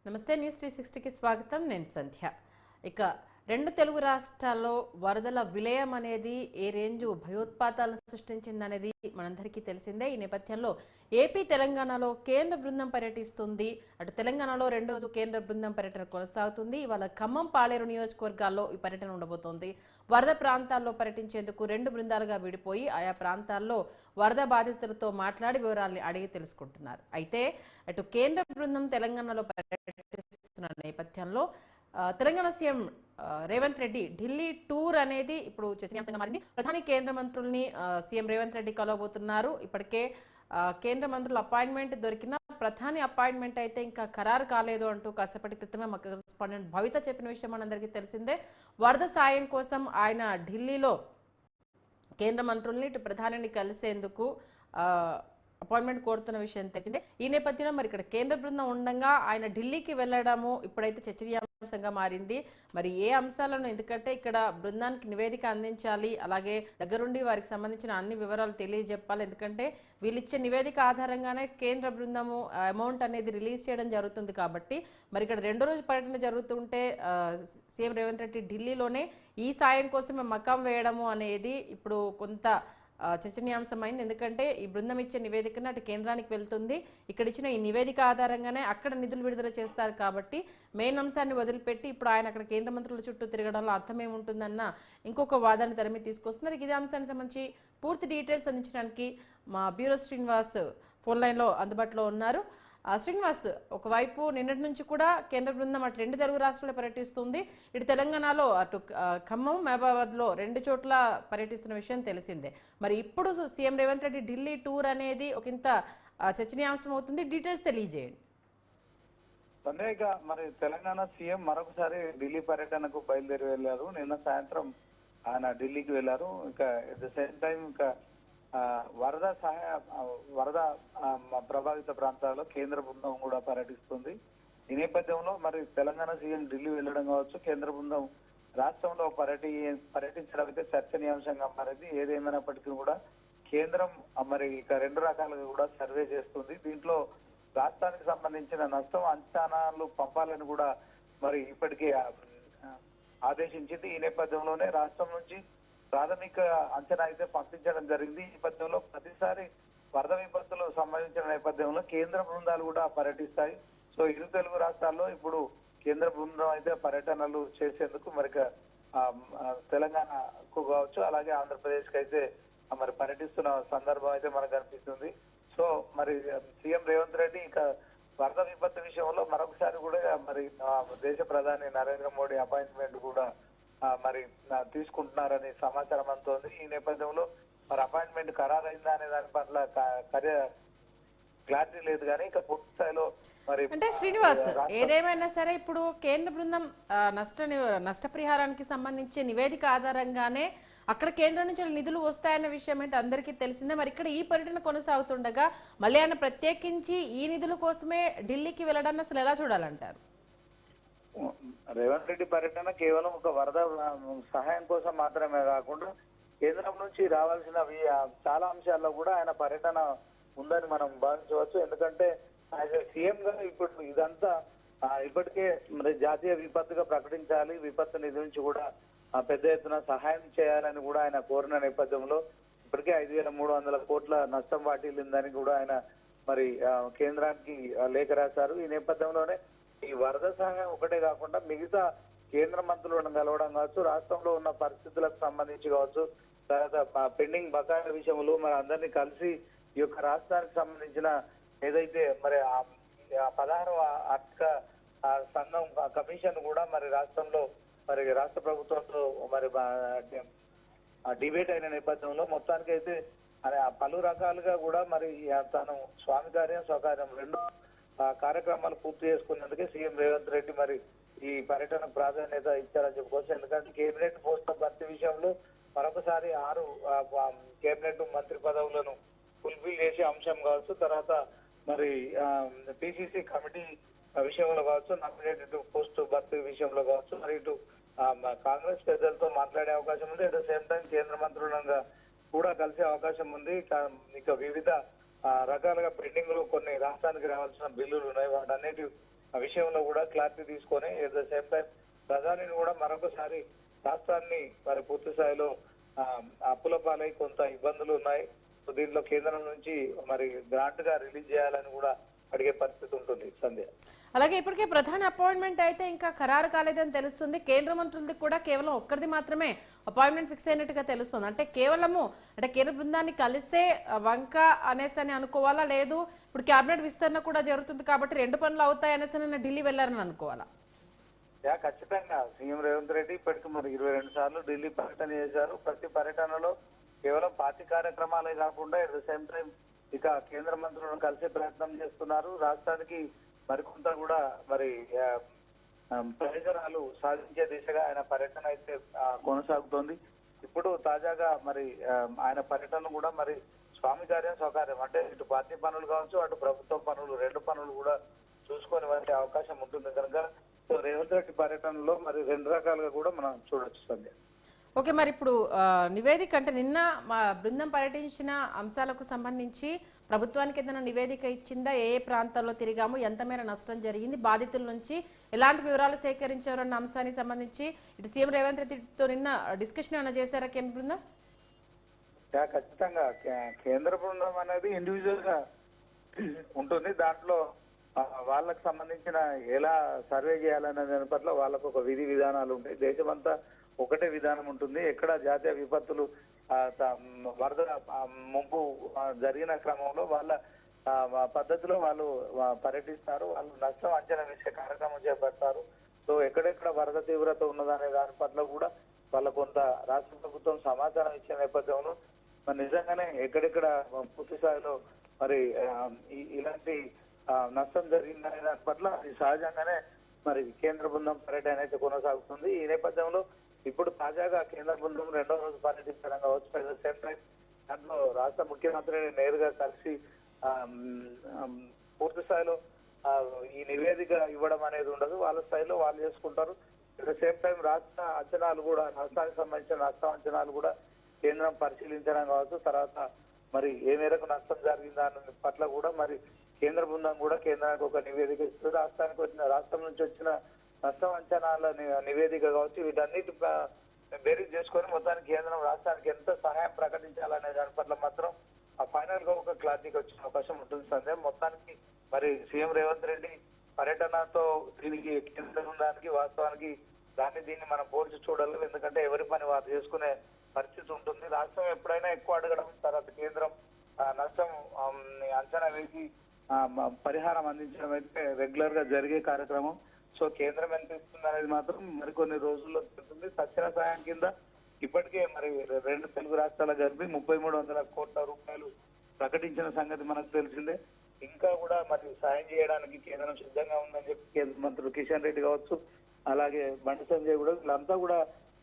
నమస్తే న్యూస్ 360కి స్వాగతం. నేను సంధ్య. ఇక రెండు తెలుగు రాష్ట్రాల్లో వరదల విలయం అనేది ఏ రేంజు భయోత్పాతాలను సృష్టించిందనేది మనందరికీ తెలిసిందే. ఈ నేపథ్యంలో ఏపీ తెలంగాణలో కేంద్ర బృందం పర్యటిస్తుంది. అటు తెలంగాణలో రెండో రోజు కేంద్ర బృందం పర్యటన కొనసాగుతుంది. ఇవాళ ఖమ్మం, పాలేరు నియోజకవర్గాల్లో ఈ పర్యటన ఉండబోతోంది. వరద ప్రాంతాల్లో పర్యటించేందుకు రెండు బృందాలుగా విడిపోయి ఆయా ప్రాంతాల్లో వరద బాధితులతో మాట్లాడి వివరాలను అడిగి తెలుసుకుంటున్నారు. అయితే అటు కేంద్ర బృందం తెలంగాణలో పర్యటిస్తున్న నేపథ్యంలో తెలంగాణ సీఎం రేవంత్ రెడ్డి ఢిల్లీ టూర్ అనేది ఇప్పుడు చర్చనీయాంశంగా మారింది. ప్రధాని కేంద్ర మంత్రుల్ని సీఎం రేవంత్ రెడ్డి కలవబోతున్నారు. ఇప్పటికే కేంద్ర మంత్రుల అపాయింట్మెంట్ దొరికిన ప్రధాని అపాయింట్మెంట్ అయితే ఇంకా ఖరారు కాలేదు అంటూ కాసేపటి క్రితమే మా కరెస్పాండెంట్ భవిత చెప్పిన విషయం మనందరికీ తెలిసిందే. వరద సాయం కోసం ఆయన ఢిల్లీలో కేంద్ర మంత్రుల్ని ఇటు ప్రధానిని కలిసేందుకు అపాయింట్మెంట్ కోరుతున్న విషయం తెలిసిందే. ఈ నేపథ్యంలో మరి ఇక్కడ కేంద్ర బృందం ఉండగా ఆయన ఢిల్లీకి వెళ్ళడము ఇప్పుడైతే చర్చనీయాంశంగా మారింది. మరి ఏ అంశాలను, ఎందుకంటే ఇక్కడ బృందానికి నివేదిక అందించాలి, అలాగే దగ్గరుండి వారికి సంబంధించిన అన్ని వివరాలు తెలియజెప్పాలి. ఎందుకంటే వీళ్ళిచ్చే నివేదిక ఆధారంగానే కేంద్ర బృందము అమౌంట్ అనేది రిలీజ్ చేయడం జరుగుతుంది. కాబట్టి మరి ఇక్కడ రెండో రోజు పర్యటన జరుగుతుంటే సీఎం రేవంత్ రెడ్డి ఢిల్లీలోనే ఈ సాయం కోసమే మకాం వేయడము అనేది ఇప్పుడు కొంత చర్చనీయాంశమైంది. ఎందుకంటే ఈ బృందం ఇచ్చే నివేదికను అటు కేంద్రానికి వెళ్తుంది. ఇక్కడ ఇచ్చిన ఈ నివేదిక ఆధారంగానే అక్కడ నిధులు విడుదల చేస్తారు. కాబట్టి మెయిన్ అంశాన్ని వదిలిపెట్టి ఇప్పుడు ఆయన అక్కడ కేంద్ర మంత్రుల చుట్టూ తిరగడంలో అర్థమేముంటుందన్న ఇంకొక వాదాన్ని తెరమి తీసుకొస్తున్నారు. ఇదే అంశానికి సంబంధించి పూర్తి డీటెయిల్స్ అందించడానికి మా బ్యూరో శ్రీనివాస్ ఫోన్ లైన్లో అందుబాటులో ఉన్నారు. శ్రీనివాస్, ఒకవైపు నిన్నటి నుంచి కూడా కేంద్ర బృందం అటు రెండు తెలుగు రాష్ట్రాల్లో పర్యటిస్తుంది. ఇటు తెలంగాణలో అటు ఖమ్మం, మహబూబాబాద్లో రెండు చోట్ల పర్యటిస్తున్న విషయం తెలిసిందే. మరి ఇప్పుడు సీఎం రేవంత్ రెడ్డి ఢిల్లీ టూర్ అనేది ఒకంత చర్చనీయాంశం అవుతుంది. డీటెయిల్స్ తెలియజేయండి. సందేహంగా మరి తెలంగాణ సీఎం మరొకసారి ఢిల్లీ పర్యటనకు బయలుదేరి వెళ్లారు. నిన్న సాయంత్రం ఆయన ఢిల్లీకి వెళ్లారు. ఇంకా ఎట్ ద సేమ్ టైం ఇంకా వరద ప్రభావిత ప్రాంతాల్లో కేంద్ర బృందం కూడా పర్యటిస్తుంది. ఈ నేపథ్యంలో మరి తెలంగాణ సీఎం ఢిల్లీ వెళ్లడం కావచ్చు, కేంద్ర బృందం రాష్ట్రంలో పర్యటించడం అయితే చర్చనీయాంశంగా మారింది. ఏదేమైనప్పటికీ కూడా కేంద్రం మరి ఇక రెండు రకాలుగా కూడా సర్వే చేస్తుంది. దీంట్లో రాష్ట్రానికి సంబంధించిన నష్టం అంచనాలు పంపాలని కూడా మరి ఇప్పటికే ఆదేశించింది. ఈ నేపథ్యంలోనే రాష్ట్రం నుంచి ప్రాథమిక అంచనా అయితే పంపించడం జరిగింది. ఈ నేపథ్యంలో ప్రతిసారి వరద విపత్తులు సంబంధించిన నేపథ్యంలో కేంద్ర బృందాలు కూడా పర్యటిస్తాయి. సో ఇరు తెలుగు రాష్ట్రాల్లో ఇప్పుడు కేంద్ర బృందం అయితే పర్యటనలు చేసేందుకు మరి తెలంగాణకు కావచ్చు, అలాగే ఆంధ్రప్రదేశ్ కి అయితే మరి పర్యటిస్తున్న సందర్భం అయితే మనకు కనిపిస్తుంది. సో మరి సీఎం రేవంత్ రెడ్డి ఇక వరద విపత్తు విషయంలో మరొకసారి కూడా మరి దేశ ప్రధాని నరేంద్ర మోడీ అపాయింట్మెంట్ కూడా మరి తీసుకుంటున్నారని సమాచారం అందుతోంది. ఈ నేపథ్యంలో మరి అపాయింట్మెంట్ ఖరారైందా అనే దాని పట్ల క్లారిటీ లేదు. కానీ ఇక పూర్తి స్థాయిలో మరి అంటే శ్రీనివాస్, ఏదేమైనా సరే ఇప్పుడు కేంద్ర బృందం నష్టపరిహారానికి సంబంధించి నివేదిక ఆధారంగానే అక్కడ కేంద్రం నుంచి నిధులు వస్తాయన్న విషయం అయితే అందరికీ తెలిసిందే. మరి ఇక్కడ ఈ పర్యటన కొనసాగుతుండగా మళ్ళీ ఆయన ప్రత్యేకించి ఈ నిధుల కోసమే ఢిల్లీకి వెళ్ళడాన్ని అసలు ఎలా చూడాలంటారు? రేవంత్ రెడ్డి పర్యటన కేవలం ఒక వరద సహాయం కోసం మాత్రమే కాకుండా కేంద్రం నుంచి రావాల్సిన చాలా అంశాల్లో కూడా ఆయన పర్యటన ఉందని మనం భావించవచ్చు. ఎందుకంటే ఆయన సీఎం గా ఇప్పుడు ఇదంతా ఇప్పటికే మరి జాతీయ విపత్తుగా ప్రకటించాలి, విపత్తు నిధి నుంచి కూడా పెద్ద ఎత్తున సహాయం చేయాలని కూడా ఆయన కోరిన నేపథ్యంలో ఇప్పటికే 5,300 కోట్ల నష్టం వాటిల్లిందని కూడా ఆయన మరి కేంద్రానికి లేఖ రాశారు. ఈ నేపథ్యంలోనే ఈ వరద సహాయం ఒకటే కాకుండా మిగతా కేంద్ర మంత్రులను కలవడం కావచ్చు, రాష్ట్రంలో ఉన్న పరిస్థితులకు సంబంధించి కావచ్చు, తర్వాత పెండింగ్ బకాయిల విషయంలో మరి అందరినీ కలిసి ఈ యొక్క రాష్ట్రానికి సంబంధించిన ఏదైతే మరి 16వ ఆర్థిక సంఘం కమిషన్ కూడా మరి రాష్ట్రంలో మరి రాష్ట్ర ప్రభుత్వంతో మరి డిబేట్ అయిన నేపథ్యంలో మొత్తానికి అయితే పలు రకాలుగా కూడా మరి తను స్వామి కార్యం స్వకార్యం రెండు కార్యక్రమాలు పూర్తి చేసుకున్నందుకే సీఎం రేవంత్ రెడ్డి మరి ఈ పర్యటనకు ప్రాధాన్యత ఇచ్చారని చెప్పుకోవచ్చు. ఎందుకంటే కేబినెట్ పోస్టుల భర్తీ విషయంలో మరొకసారి 6 కేబినెట్ మంత్రి పదవులను ఫుల్ఫిల్ చేసే అంశం కావచ్చు, తర్వాత మరి పిసిసి కమిటీ విషయంలో కావచ్చు, నామినేటెడ్ పోస్టు భర్తీ విషయంలో కావచ్చు, మరి ఇటు కాంగ్రెస్ పెద్దలతో మాట్లాడే అవకాశం ఉంది. అట్ ద సేమ్ టైం కేంద్ర మంత్రులంగా కూడా కలిసే అవకాశం ఉంది. ఇక వివిధ రకాలుగా పెండింగ్ లో కొన్ని రాష్ట్రానికి రావాల్సిన బిల్లులు ఉన్నాయి. వాటన్నిటి ఆ విషయంలో కూడా క్లారిటీ తీసుకొని ఎట్ ద సేమ్ టైం ప్రధానిని కూడా మరొకసారి రాష్ట్రాన్ని మరి పూర్తి స్థాయిలో అప్పుల పాలై కొంత ఇబ్బందులు ఉన్నాయి. సో దీంట్లో కేంద్రం నుంచి మరి గ్రాంట్ గా రిలీజ్ చేయాలని కూడా అడిగే పరిస్థితి ఉంటుంది సంధ్య. అలాగే ఇప్పటికే ప్రధాన అపాయింట్మెంట్ అయితే ఇంకా ఖరారు కాలేదని తెలుస్తుంది. కేంద్ర మంత్రులది కూడా కేవలం ఒక్కరిది మాత్రమే అపాయింట్మెంట్ ఫిక్స్ అయినట్టుగా తెలుస్తుంది. అంటే కేవలము అంటే కేంద్ర బృందాన్ని కలిసే వంక అనేసి అని అనుకోవాలా, లేదు ఇప్పుడు కేబినెట్ విస్తరణ కూడా జరుగుతుంది కాబట్టి రెండు పనులు అవుతాయి అనేసి ఢిల్లీ వెళ్లారని అనుకోవాలా? ఖచ్చితంగా సీఎం రేవంత్ రెడ్డి ఇప్పటికి మరి 22 సార్లు ఢిల్లీ పర్యటన చేశారు. ప్రతి పర్యటనలో కేవలం పార్టీ కార్యక్రమాలే కాకుండా ఎట్ ద సేమ్ టైం ఇక కేంద్ర మంత్రులను కలిసే ప్రయత్నం చేస్తున్నారు. రాష్ట్రానికి మరికొంత కూడా మరి ప్రయోజనాలు సాధించే దిశగా ఆయన పర్యటన అయితే కొనసాగుతోంది. ఇప్పుడు తాజాగా మరి ఆయన పర్యటన కూడా మరి స్వామి కార్యం స్వకార్యం అంటే ఇటు పార్టీ పనులు కావచ్చు, అటు ప్రభుత్వ పనులు, రెండు పనులు కూడా చూసుకొని వచ్చే అవకాశం ఉంటుంది కనుక రేవంత్ రెడ్డి పర్యటనలో మరి రెండు రకాలుగా కూడా మనం చూడొచ్చు సంధ్య. ఓకే, మరి ఇప్పుడు నివేదిక అంటే నిన్న మా బృందం పర్యటించిన అంశాలకు సంబంధించి ప్రభుత్వానికి ఏదైనా నివేదిక ఇచ్చిందా? ఏ ఏ ప్రాంతాల్లో తిరిగాము, ఎంత మేర నష్టం జరిగింది, బాధితుల నుంచి ఎలాంటి వివరాలు సేకరించారన్న అంశానికి సంబంధించి ఇటు సీఎం రేవంత్ రెడ్డితో నిన్న డిస్కషన్ ఏమైనా చేశారా కేంద్ర బృందం? ఖచ్చితంగా కేంద్ర బృందం అనేది ఇండివిజువల్ గా ఉంటుంది. దాంట్లో వాళ్ళకు సంబంధించిన ఎలా సర్వే చేయాలనే దాని పట్ల వాళ్ళకు ఒక విధి విధానాలు ఉంటాయి. దేశమంతా ఒకటే విధానం ఉంటుంది. ఎక్కడ జాతీయ విపత్తులు వరద ముంపు జరిగిన క్రమంలో వాళ్ళ పద్ధతిలో వాళ్ళు పర్యటిస్తారు. వాళ్ళు నష్టం అంచనా వేసే కార్యక్రమం చేపడతారు. సో ఎక్కడెక్కడ వరద తీవ్రత ఉన్నదనే దాని పట్ల కూడా వాళ్ళ కొంత రాష్ట్ర ప్రభుత్వం సమాచారం ఇచ్చే నేపథ్యంలో మరి నిజంగానే ఎక్కడెక్కడ పూర్తి స్థాయిలో మరి ఇలాంటి నష్టం జరిగిందనే దాని పట్ల అది సహజంగానే మరి కేంద్ర బృందం పర్యటన అయితే కొనసాగుతుంది. ఈ నేపథ్యంలో ఇప్పుడు తాజాగా కేంద్ర బృందం 2వ రోజు పర్యటించడం కావచ్చు. అట్ ద సేమ్ టైం దాంట్లో రాష్ట్ర ముఖ్యమంత్రిని నేరుగా కలిసి పూర్తి స్థాయిలో ఈ నివేదిక ఇవ్వడం అనేది ఉండదు. వాళ్ళ స్థాయిలో వాళ్ళు చేసుకుంటారు. అట్ ద సేమ్ టైం రాష్ట్ర అంచనాలు కూడా, రాష్ట్రానికి సంబంధించిన రాష్ట్ర అంచనాలు కూడా కేంద్రం పరిశీలించడం కావచ్చు. తర్వాత మరి ఏ మేరకు నష్టం జరిగిందా అన్న పట్ల కూడా మరి కేంద్ర బృందం కూడా కేంద్రానికి ఒక నివేదిక ఇస్తుంది. రాష్ట్రం నుంచి వచ్చిన నష్టం అంచనాల నివేదిక కావచ్చు. వీటన్నిటి బేరీజ్ చేసుకొని మొత్తానికి కేంద్రం రాష్ట్రానికి ఎంత సహాయం ప్రకటించాలనే దాని పట్ల మాత్రం ఫైనల్ గా ఒక క్లారిటీకి వచ్చే అవకాశం ఉంటుంది సందేహం. మొత్తానికి మరి సీఎం రేవంత్ రెడ్డి పర్యటనతో దీనికి కేంద్ర బృందానికి వాస్తవానికి దీన్ని మనం పోల్చి చూడాలి. ఎందుకంటే ఎవరి పని వారు చేసుకునే పరిస్థితి ఉంటుంది. రాష్ట్రం ఎప్పుడైనా ఎక్కువ అడగడం, తర్వాత కేంద్రం నష్టం అంచనా వేసి పరిహారం అందించడం అయితే రెగ్యులర్ గా జరిగే కార్యక్రమం. సో కేంద్రం ఎంత ఇస్తుంది అనేది మాత్రం మరికొన్ని రోజుల్లో తెలుస్తుంది. తక్షణ సాయం కింద ఇప్పటికే మరి 2 తెలుగు రాష్ట్రాల కలిపి 3300 కోట్ల రూపాయలు ప్రకటించిన సంగతి మనకు తెలిసిందే. ఇంకా కూడా మరి సాయం చేయడానికి కేంద్రం సిద్ధంగా ఉందని చెప్పి కేంద్ర మంత్రులు కిషన్ రెడ్డి కావచ్చు, అలాగే బండి సంజయ్ కూడా వీళ్ళంతా కూడా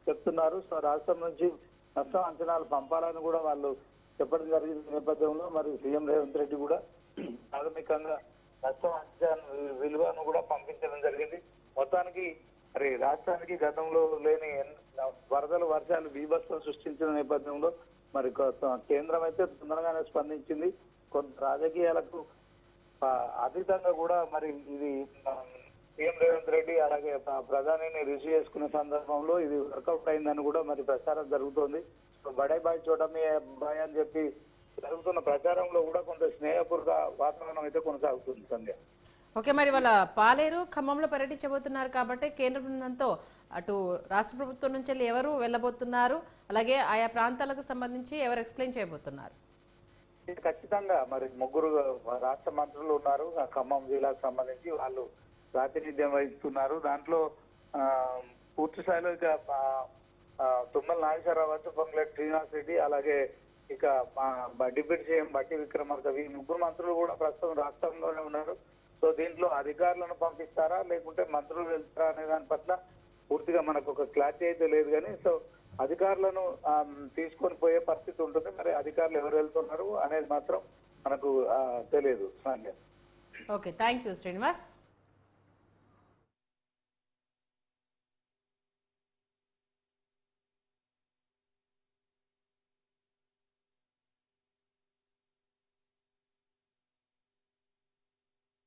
చెప్తున్నారు. సో రాష్ట్రం నుంచి నష్టం అంచనాలు పంపాలని కూడా వాళ్ళు చెప్పడం జరిగిన నేపథ్యంలో మరి సీఎం రేవంత్ రెడ్డి కూడా ప్రాథమికంగా నష్టం అంచనా విలువను కూడా పంపించడం జరిగింది. మొత్తానికి మరి రాష్ట్రానికి గతంలో లేని వరదలు, వర్షాలు బీభత్సం సృష్టించిన నేపథ్యంలో మరి కేంద్రం అయితే తొందరగానే స్పందించింది. కొంత రాజకీయాలకు అతీతంగా కూడా మరి ఇది సీఎం రేవంత్ రెడ్డి అలాగే ప్రధానిని రిసీవ్ చేసుకునే సందర్భంలో ఇది వర్కౌట్ అయిందని కూడా మరి ప్రచారం జరుగుతోంది. బడే బాయ్ చోటమి బాయ్ అని చెప్పి జరుగుతున్న ప్రచారంలో కూడా కొంత స్నేహపూర్వక వాతావరణం అయితే కొనసాగుతుంది సంధ్య. ఓకే, మరి వాళ్ళ పాలేరు, ఖమ్మంలో పర్యటించబోతున్నారు కాబట్టి కేంద్ర బృందంతో అటు రాష్ట్ర ప్రభుత్వం నుంచి ఎవరు వెళ్ళబోతున్నారు, అలాగే ఆయా ప్రాంతాలకు సంబంధించి ఎవరు ఎక్స్ప్లెయిన్ చేయబోతున్నారు? ఖచ్చితంగా మరి 3 రాష్ట్ర మంత్రులు ఉన్నారు. ఖమ్మం జిల్లాకు సంబంధించి వాళ్ళు ప్రాతినిధ్యం వహిస్తున్నారు. దాంట్లో పూర్తి స్థాయిలో ఇక తుమ్మల నాగేశ్వరరావు కావచ్చు, పొంగులేటి శ్రీనివాస్ రెడ్డి, అలాగే ఇక డిప్యూటీ సీఎం బట్టి విక్రమార్క, ఈ 3 మంత్రులు కూడా ప్రస్తుతం రాష్ట్రంలోనే ఉన్నారు. సో దీంట్లో అధికారులను పంపిస్తారా లేకుంటే మంత్రులు వెళ్తారా అనే దాని పట్ల పూర్తిగా మనకు ఒక క్లారిటీ అయితే లేదు. కానీ సో అధికారులను తీసుకొని పోయే పరిస్థితి ఉంటుంది. మరి అధికారులు ఎవరు వెళ్తున్నారు అనేది మాత్రం మనకు తెలియదు. Okay, thank you Srinivas.